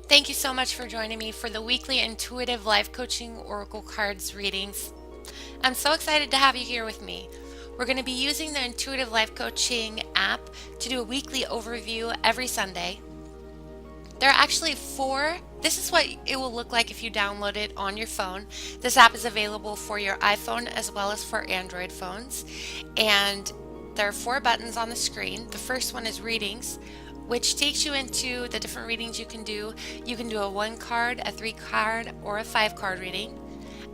Thank you so much for joining me for the weekly intuitive life coaching oracle cards readings. I'm so excited to have you here with me. We're going to be using the intuitive life coaching app to do a weekly overview every Sunday. There are actually four. This is what it will look like if you download it on your phone. This app is available for your iPhone as well as for Android phones. And there are four buttons on the screen. The first one is readings, which takes you into the different readings you can do. You can do a 1 card, a 3 card, or a 5 card reading.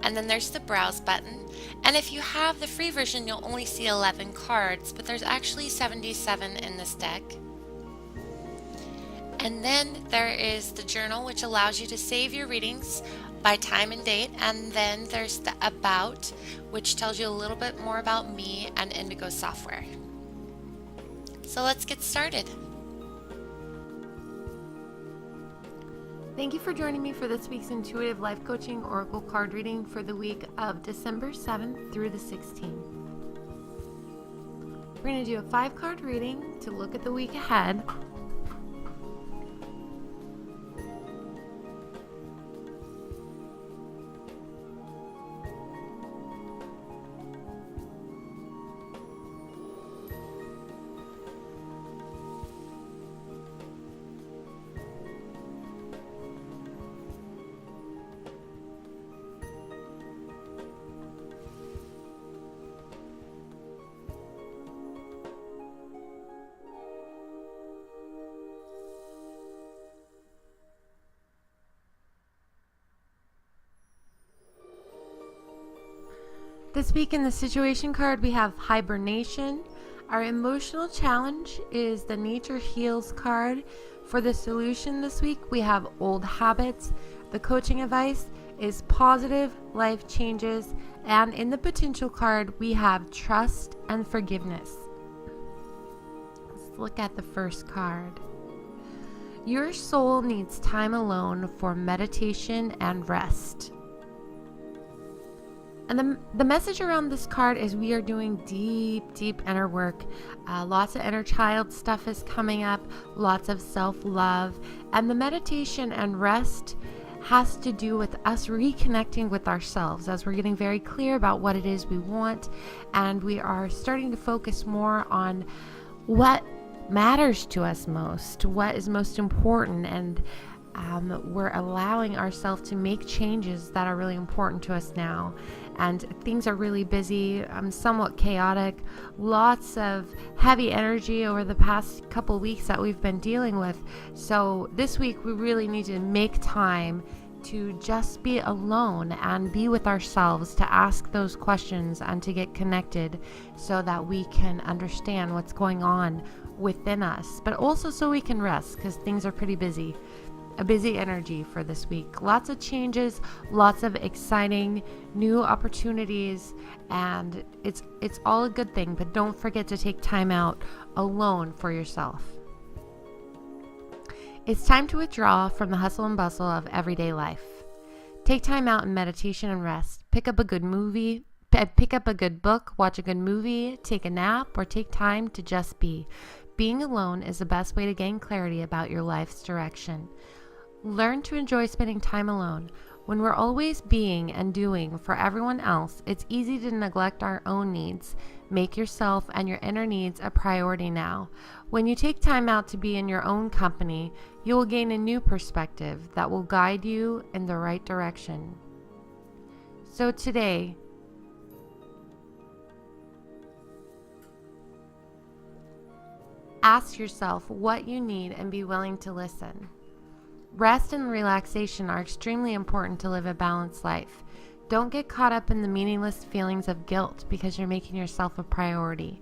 And then there's the browse button. And if you have the free version, you'll only see 11 cards, but there's actually 77 in this deck. And then there is the journal, which allows you to save your readings by time and date. And then there's the about, which tells you a little bit more about me and Indigo software. So let's get started. Thank you for joining me for this week's Intuitive Life Coaching Oracle card reading for the week of December 7th through the 16th. We're going to do a 5-card reading to look at the week ahead. This week in the situation card, we have Hibernation. Our emotional challenge is the Nature Heals card. For the solution this week, we have Old Habits. The coaching advice is Positive Life Changes. And in the potential card, we have Trust and Forgiveness. Let's look at the first card. Your soul needs time alone for meditation and rest. And the message around this card is we are doing deep inner work. Lots of inner child stuff is coming up, lots of self-love. And the meditation and rest has to do with us reconnecting with ourselves as we're getting very clear about what it is we want. And we are starting to focus more on what matters to us most, what is most important, and we're allowing ourselves to make changes that are really important to us now. And things are really busy, somewhat chaotic, lots of heavy energy over the past couple weeks that we've been dealing with. So this week we really need to make time to just be alone and be with ourselves, to ask those questions and to get connected so that we can understand what's going on within us, but also so we can rest because things are pretty busy. A busy energy for this week. Lots of changes, lots of exciting new opportunities, and it's all a good thing, but don't forget to take time out alone for yourself. It's time to withdraw from the hustle and bustle of everyday life. Take time out in meditation and rest. Pick up a good book, watch a good movie, take a nap, or take time to just be. Being alone is the best way to gain clarity about your life's direction. Learn to enjoy spending time alone. When we're always being and doing for everyone else, it's easy to neglect our own needs. Make yourself and your inner needs a priority now. When you take time out to be in your own company, you will gain a new perspective that will guide you in the right direction. So today, ask yourself what you need and be willing to listen. Rest and relaxation are extremely important to live a balanced life. Don't get caught up in the meaningless feelings of guilt because you're making yourself a priority.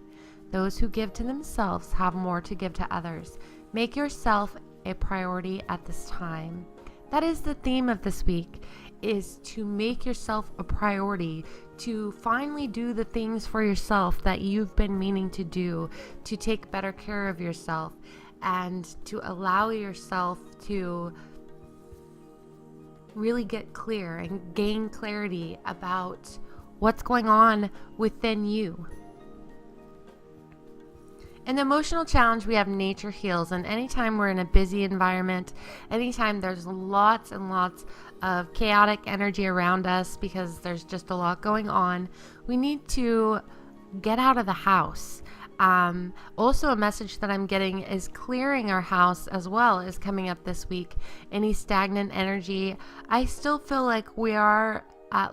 Those who give to themselves have more to give to others. Make yourself a priority at this time. That is the theme of this week, is to make yourself a priority, to finally do the things for yourself that you've been meaning to do, to take better care of yourself, and to allow yourself to really get clear and gain clarity about what's going on within you. In the emotional challenge, we have nature heals, and anytime we're in a busy environment, anytime there's lots and lots of chaotic energy around us because there's just a lot going on, we need to get out of the house. Also, a message that I'm getting is clearing our house as well is coming up this week. Any stagnant energy, I still feel like we are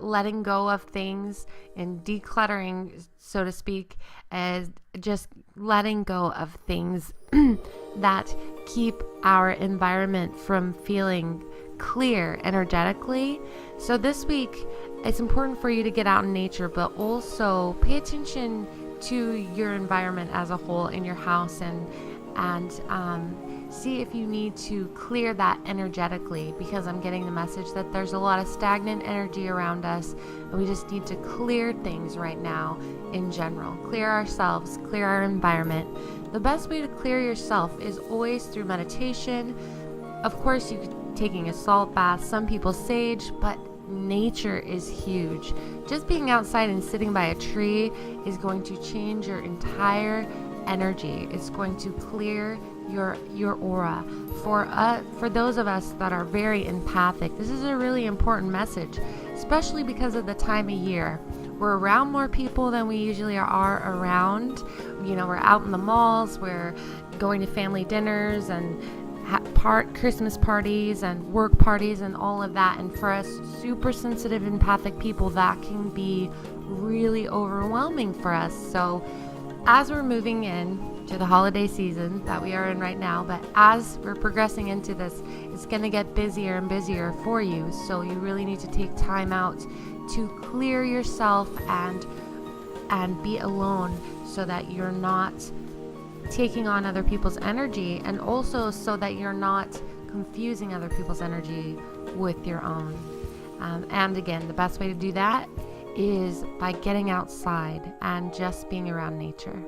letting go of things and decluttering, so to speak, as just letting go of things that keep our environment from feeling clear energetically. So this week, it's important for you to get out in nature, but also pay attention to your environment as a whole in your house and see if you need to clear that energetically, because I'm getting the message that there's a lot of stagnant energy around us and we just need to clear things right now in general. Clear ourselves, clear our environment. The best way to clear yourself is always through meditation. Of course, you could taking a salt bath, some people sage, but nature is huge. Just being outside and sitting by a tree is going to change your entire energy. It's going to clear your aura. For those of us that are very empathic, this is a really important message, especially because of the time of year. We're around more people than we usually are around. We're out in the malls, we're going to family dinners and Christmas parties and work parties and all of that. And for us super sensitive, empathic people, that can be really overwhelming for us. So as we're moving in to the holiday season that we are in right now, but as we're progressing into this, it's going to get busier and busier for you. So you really need to take time out to clear yourself and be alone so that you're not taking on other people's energy, and also so that you're not confusing other people's energy with your own. And again, the best way to do that is by getting outside and just being around nature.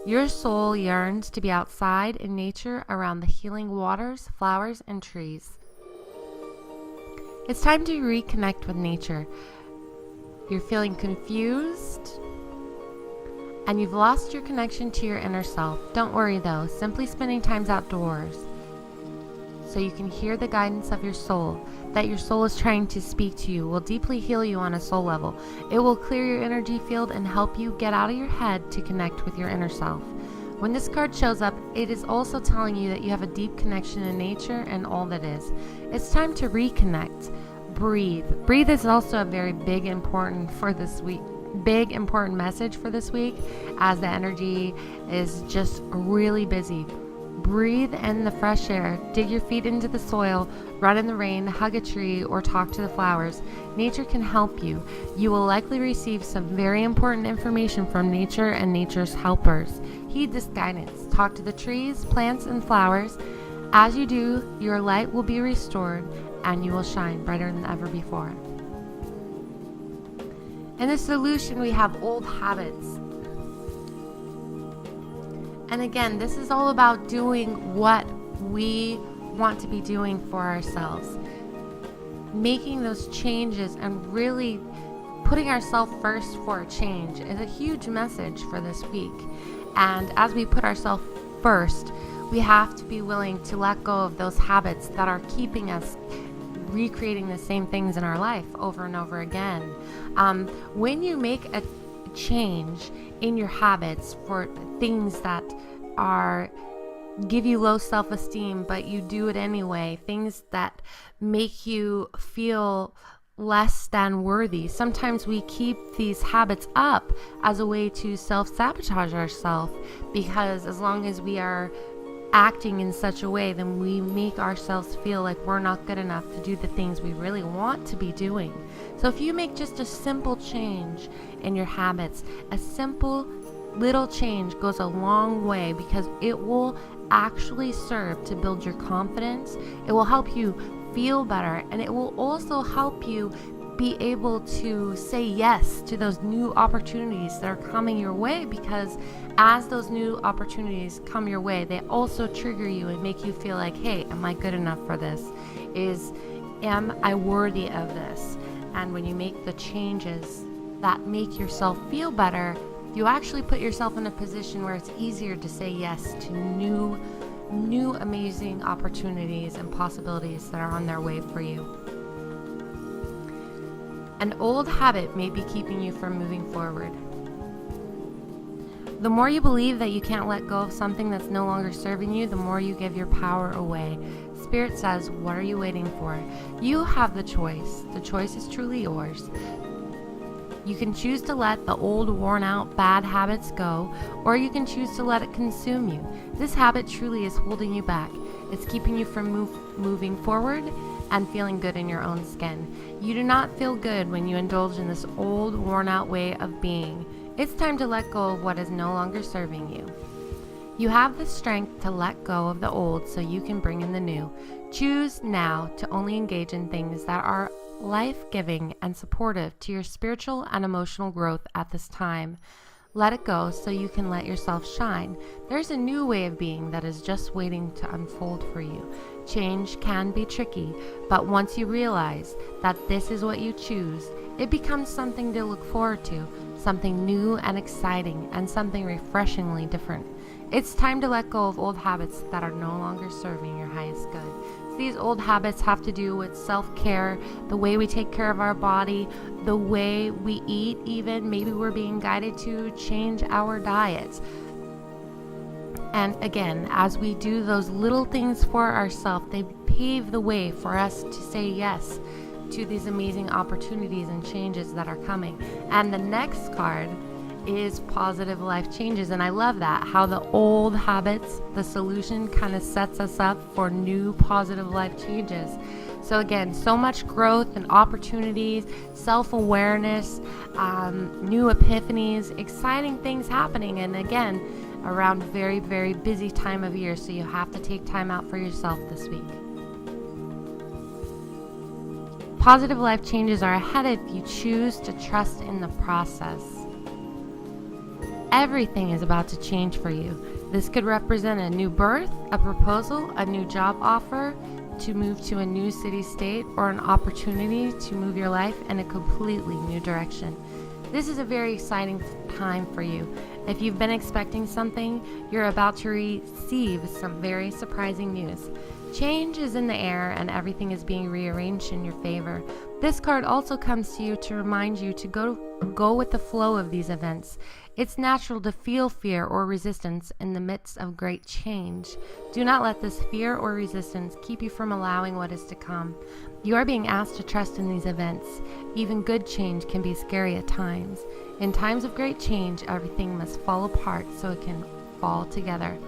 Your soul yearns to be outside in nature around the healing waters, flowers, and trees. It's time to reconnect with nature. You're feeling confused and you've lost your connection to your inner self. Don't worry though, simply spending time outdoors so you can hear the guidance of your soul, that your soul is trying to speak to you, will deeply heal you on a soul level. It will clear your energy field and help you get out of your head to connect with your inner self. When this card shows up, it is also telling you that you have a deep connection in nature and all that is. It's time to reconnect. Breathe. Breathe is also a very big important message for this week, as the energy is just really busy. Breathe in the fresh air, dig your feet into the soil, run in the rain, hug a tree, or talk to the flowers. Nature can help you. You will likely receive some very important information from nature and nature's helpers. Heed this guidance. Talk to the trees, plants, and flowers. As you do, your light will be restored and you will shine brighter than ever before. In the solution, we have old habits. And again, this is all about doing what we want to be doing for ourselves. Making those changes and really putting ourselves first for a change is a huge message for this week. And as we put ourselves first, we have to be willing to let go of those habits that are keeping us recreating the same things in our life over and over again. When you make a change in your habits for things that give you low self-esteem, but you do it anyway, things that make you feel less than worthy. Sometimes we keep these habits up as a way to self-sabotage ourselves, because as long as we are acting in such a way, then we make ourselves feel like we're not good enough to do the things we really want to be doing. So if you make just a simple change in your habits, a simple little change goes a long way, because it will actually serve to build your confidence. It will help you feel better, and it will also help you be able to say yes to those new opportunities that are coming your way, because as those new opportunities come your way, they also trigger you and make you feel like, hey, am I good enough for this? Am I worthy of this? And when you make the changes that make yourself feel better, you actually put yourself in a position where it's easier to say yes to new amazing opportunities and possibilities that are on their way for you. An old habit may be keeping you from moving forward. The more you believe that you can't let go of something that's no longer serving you, the more you give your power away. Spirit says, what are you waiting for? You have the choice. The choice is truly yours. You can choose to let the old, worn out, bad habits go, or you can choose to let it consume you. This habit truly is holding you back. It's keeping you from moving forward and feeling good in your own skin. You do not feel good when you indulge in this old, worn out way of being. It's time to let go of what is no longer serving you. You have the strength to let go of the old so you can bring in the new. Choose now to only engage in things that are life-giving and supportive to your spiritual and emotional growth at this time. Let it go so you can let yourself shine. There's a new way of being that is just waiting to unfold for you. Change can be tricky, but once you realize that this is what you choose, it becomes something to look forward to, something new and exciting, and something refreshingly different. It's time to let go of old habits that are no longer serving your highest good. These old habits have to do with self-care, the way we take care of our body, the way we eat even. Maybe we're being guided to change our diets. And again, as we do those little things for ourselves, they pave the way for us to say yes to these amazing opportunities and changes that are coming. And the next card is positive life changes, and I love that, how the old habits, the solution kind of sets us up for new positive life changes. So again, so much growth and opportunities, self-awareness, new epiphanies, exciting things happening, and again, around very, very busy time of year, so you have to take time out for yourself this week. Positive life changes are ahead if you choose to trust in the process. Everything is about to change for you. This could represent a new birth, a proposal, a new job offer, to move to a new city state, or an opportunity to move your life in a completely new direction. This is a very exciting time for you. If you've been expecting something, you're about to receive some very surprising news. Change is in the air and everything is being rearranged in your favor. This card also comes to you to remind you to go with the flow of these events. It's natural to feel fear or resistance in the midst of great change. Do not let this fear or resistance keep you from allowing what is to come. You are being asked to trust in these events. Even good change can be scary at times. In times of great change, everything must fall apart so it can fall together.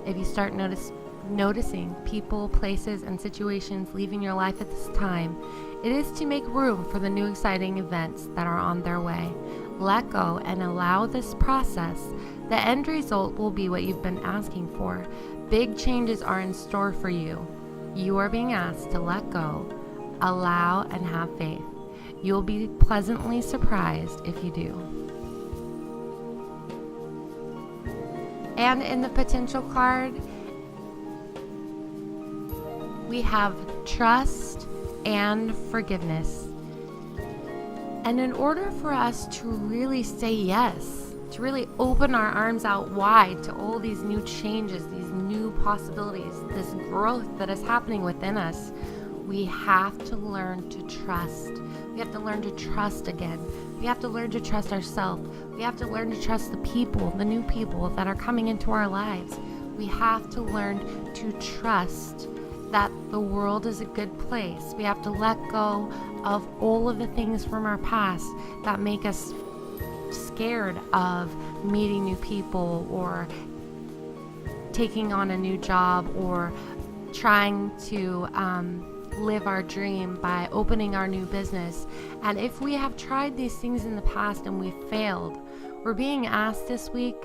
If you start noticing people, places, and situations leaving your life at this time, it is to make room for the new exciting events that are on their way. Let go and allow this process. The end result will be what you've been asking for. Big changes are in store for you. You are being asked to let go, allow, and have faith. You will be pleasantly surprised if you do. And in the potential card, we have trust and forgiveness. And in order for us to really say yes, to really open our arms out wide to all these new changes, these new possibilities, this growth that is happening within us, we have to learn to trust. We have to learn to trust again. We have to learn to trust ourselves. We have to learn to trust the people, the new people that are coming into our lives. We have to learn to trust that the world is a good place. We have to let go of all of the things from our past that make us scared of meeting new people or taking on a new job or trying to live our dream by opening our new business. And if we have tried these things in the past and we failed, we're being asked this week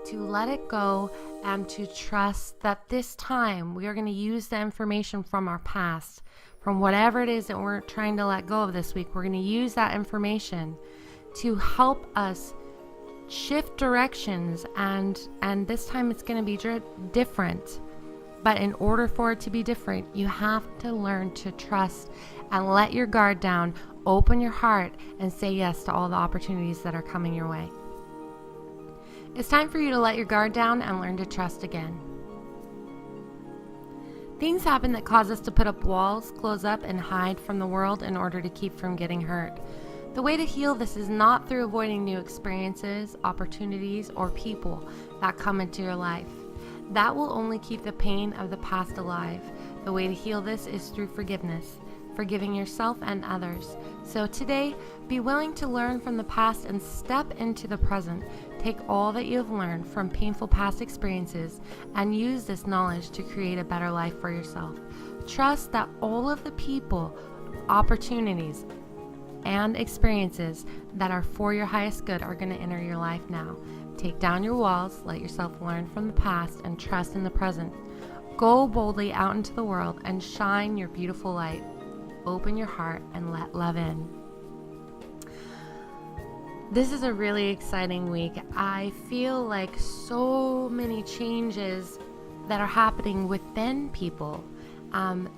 to let it go and to trust that this time we are going to use the information from our past, from whatever it is that we're trying to let go of this week. We're going to use that information to help us shift directions, and this time it's going to be different. But in order for it to be different, you have to learn to trust and let your guard down, open your heart, and say yes to all the opportunities that are coming your way. It's time for you to let your guard down and learn to trust again. Things happen that cause us to put up walls, close up, and hide from the world in order to keep from getting hurt. The way to heal this is not through avoiding new experiences, opportunities, or people that come into your life. That will only keep the pain of the past alive. The way to heal this is through forgiveness, forgiving yourself and others. So today, be willing to learn from the past and step into the present. Take all that you have learned from painful past experiences and use this knowledge to create a better life for yourself. Trust that all of the people, opportunities, and experiences that are for your highest good are going to enter your life now. Take down your walls, let yourself learn from the past, and trust in the present. Go boldly out into the world and shine your beautiful light. Open your heart and let love in. This is a really exciting week. I feel like so many changes that are happening within people.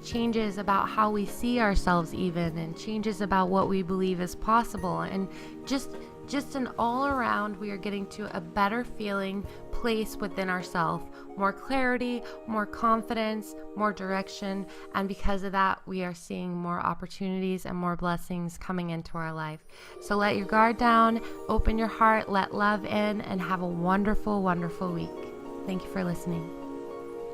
Changes about how we see ourselves even, and changes about what we believe is possible, and just an all around, we are getting to a better feeling place within ourselves, more clarity, more confidence, more direction, and because of that, we are seeing more opportunities and more blessings coming into our life. So let your guard down, open your heart, let love in, and have a wonderful, wonderful week. Thank you for listening.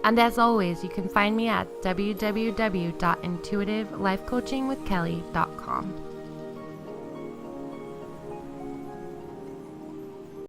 And as always, you can find me at www.intuitivelifecoachingwithkelly.com.